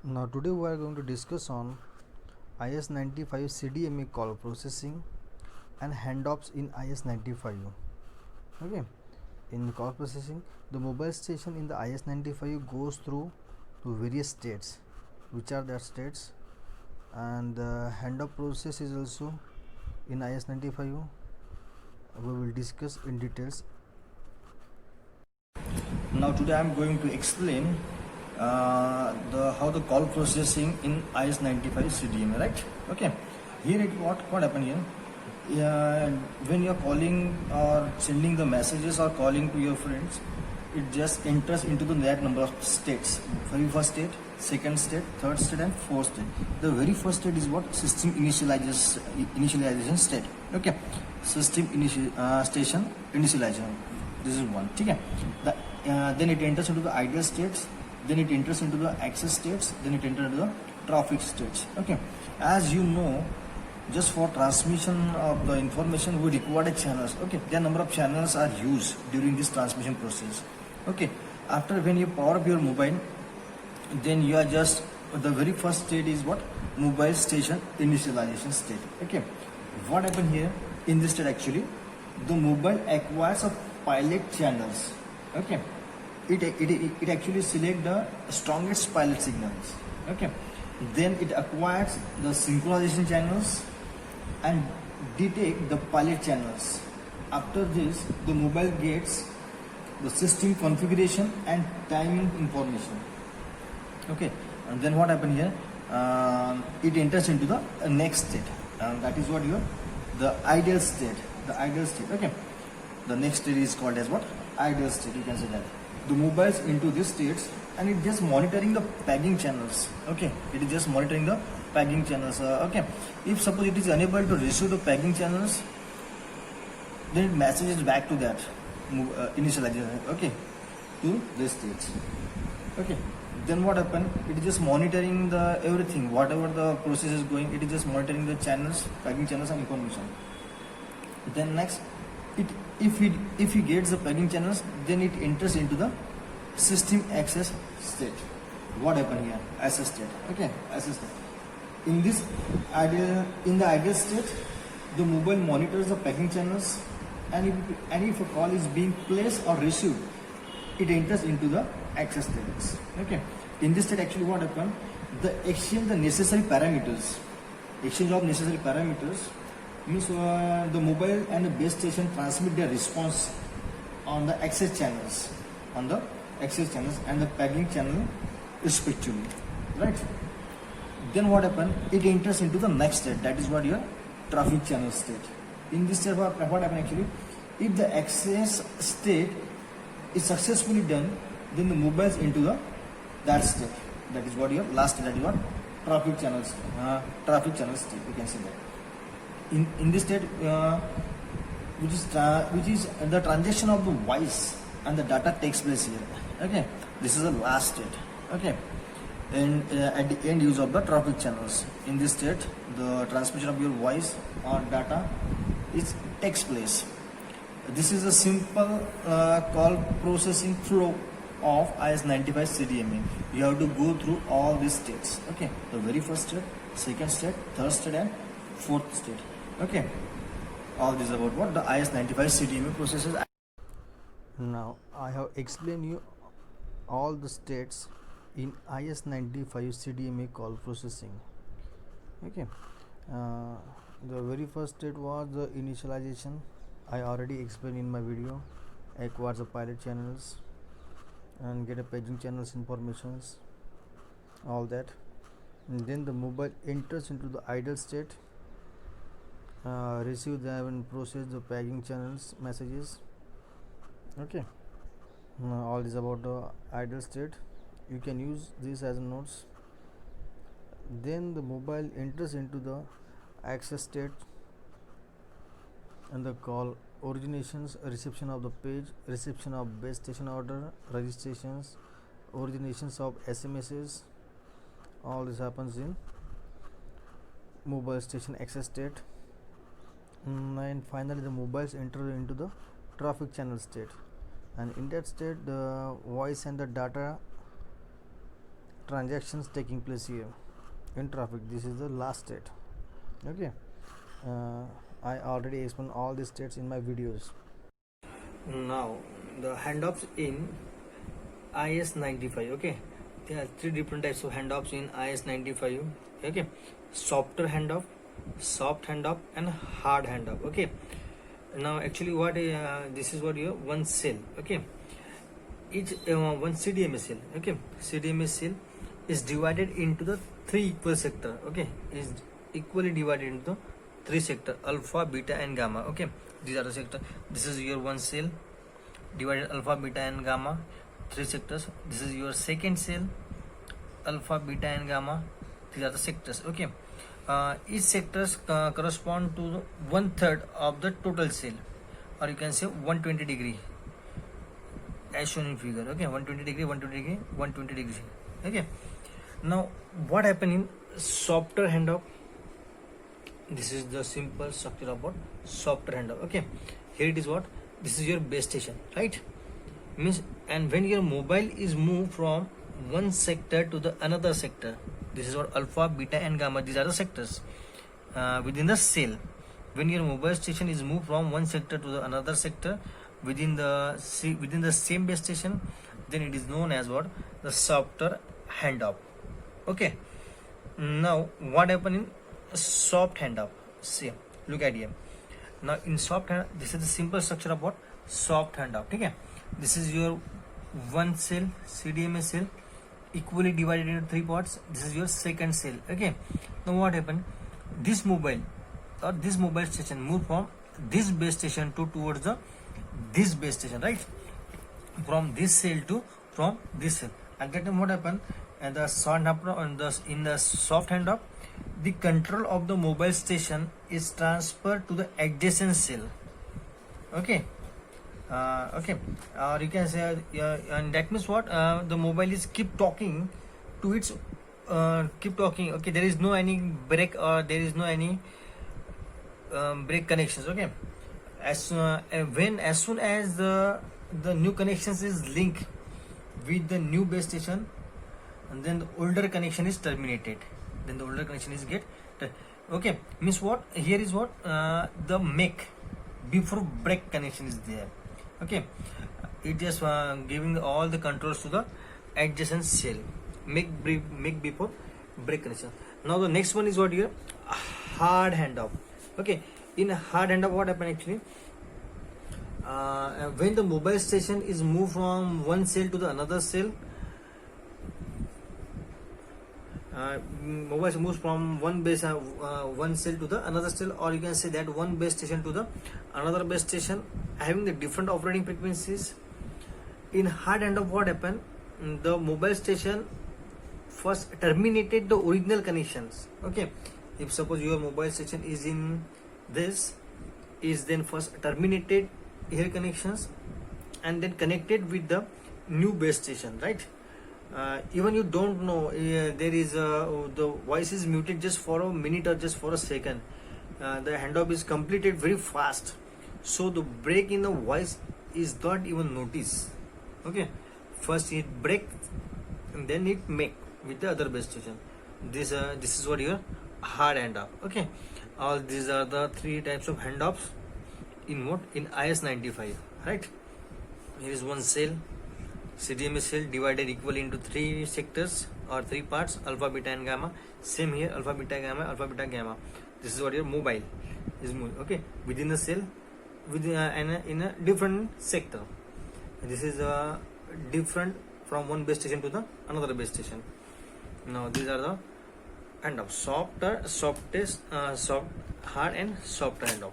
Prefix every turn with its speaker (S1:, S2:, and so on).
S1: Now today we are going to discuss on IS-95 CDMA call processing and handoffs in IS-95. Okay, in call processing, the mobile station in the IS-95 goes through to various states. Which are that states? And the handoff process is also in IS-95. We will discuss in details.
S2: Now today I am going to explain how the call processing in IS-95 CDMA, right? Okay. Here what happened here? When you are calling or sending the messages or calling to your friends, it just enters into the that number of states. Very first state, second state, third state, and fourth state. The very first state is what? System initialization state. Okay. Station initialization. This is one. Okay. Then it enters into the ideal states. Then it enters into the access states. Then it enters into the traffic states. Okay. As you know, just for transmission of the information, we require channels. Okay. There number of channels are used during this transmission process. Okay. After when you power up your mobile, then you are just the very first state is what? Mobile station initialization state. Okay. What happened here in this state actually? The mobile acquires a pilot channels. Okay. It actually select the strongest pilot signals. Okay. Then it acquires the synchronization channels and detect the pilot channels. After this, the mobile gets the system configuration and timing information. Okay. And then what happened here? It enters into the next state. That is what the ideal state. The ideal state. Okay. The next state is called as what? Ideal state. You can say that. The mobiles into these states and it just monitoring the tagging channels. Okay. It is just monitoring the tagging channels. Okay. If suppose it is unable to receive the tagging channels, then it messages back to that initialization. Okay. To these states. Okay. Then what happened? It is just monitoring the everything, whatever the process is going. It is just monitoring the channels, tagging channels, and information. Then next, if he gets the pegging channels, then it enters into the system access state. What happened here? Access state. Okay, access state. In the ideal state, the mobile monitors the pegging channels, and if a call is being placed or received, it enters into the access states. Okay. In this state, actually, what happened? The exchange the necessary parameters. Exchange of necessary parameters means the mobile and the base station transmit their response on the access channels, and the pegging channel respectively, right? Then what happened? It enters into the next state. That is what your traffic channel state. In this state, what happened actually? If the access state is successfully done, then the mobiles into that state. That is what your last state. That is what traffic channels state. You can say that. In this state, which is the transaction of the voice and the data takes place here. Okay, this is the last state. Okay, and at the end use of the traffic channels. In this state, the transmission of your voice or data takes place. This is a simple call processing flow of IS-95 CDMA. You have to go through all these states. Okay, the very first state, second state, third state, and fourth state. Okay, all this about what the IS-95 CDMA processes.
S1: Now I have explained you all the states in IS-95 CDMA call processing. Okay, the very first state was the initialization. I already explained in my video. Acquires the pilot channels and get a paging channels informations, all that. And then the mobile enters into the idle state, receive them and process the paging channels messages. Okay, all this about the idle state. You can use this as notes. Then the mobile enters into the access state, and the call originations, reception of the page, reception of base station order, registrations, originations of SMSs. All this happens in mobile station access state. And finally the mobiles enter into the traffic channel state, and in that state the voice and the data transactions taking place here in traffic. This is the last state. Okay, I already explained all these states in my videos. Now the handoffs in IS-95. Okay, there are three different types of handoffs in IS-95. Okay, softer handoff, soft handoff, and hard handoff. Okay, now actually what this is what your one cell. Okay, each one CDMA cell. Okay, CDMA cell is divided into the three equal sector. Okay, is equally divided into the three sector: alpha, beta, and gamma. Okay, these are the sector. This is your one cell divided alpha, beta, and gamma, three sectors. This is your second cell, alpha, beta, and gamma. These are the sectors. Okay, each sectors correspond to 1/3 of the total cell, or you can say 120 degree, as shown in figure. Okay, 120 degree, 120 degree, 120 degree. Okay, now what happened in softer handoff? This is the simple structure about softer handoff. Okay, here it is what this is your base station, right? Means, and when your mobile is moved from one sector to the another sector, this is what alpha, beta, and gamma. These are the sectors within the cell. When your mobile station is moved from one sector to the another sector within the same base station, then it is known as what the softer handoff. Okay. Now what happened in soft handoff? See, look at here. Now in soft handoff, this is the simple structure of what soft handoff. Okay, this is your one cell, CDMA cell, equally divided into three parts. This is your second cell. Okay, now what happened? This mobile station moved from this base station towards this base station, right? From this cell to from this cell. At that time, what happened? And the in the soft handoff, the control of the mobile station is transferred to the adjacent cell. Okay, okay, or you can say, and that means what? The mobile is keep talking to its keep talking. Okay, there is no any break, or there is no any break connections. Okay, as soon as the new connections is linked with the new base station, and then the older connection is terminated. Then the older connection is okay, means what? Here is what the make before break connection is there. Okay, it just giving all the controls to the adjacent cell. Make before break connection. Now the next one is what here? Hard handoff. Okay, in a hard handoff, what happened actually? When the mobile station is moved from one cell to the another cell, mobile moves from one cell to the another cell, or you can say that one base station to the another base station, having the different operating frequencies. In hard handoff, what happened? The mobile station first terminated the original connections. Okay, if suppose your mobile station is in this, is then first terminated here connections, and then connected with the new base station, right? Even you don't know, there is the voice is muted just for a minute or just for a second. The handoff is completed very fast, so the break in the voice is not even noticed. Okay, first it break, and then it make with the other base station. This is what your hard handoff. Okay, all these are the three types of handoffs in what? In IS-95, right? Here is one cell, CDMA cell, divided equally into three sectors or three parts: alpha, beta, and gamma. Same here, alpha, beta, gamma, alpha, beta, gamma. This is what your mobile is moving. Okay, within the cell, in a different sector. This is different from one base station to the another base station. Now these are the handoff: soft, hard, and soft handoff.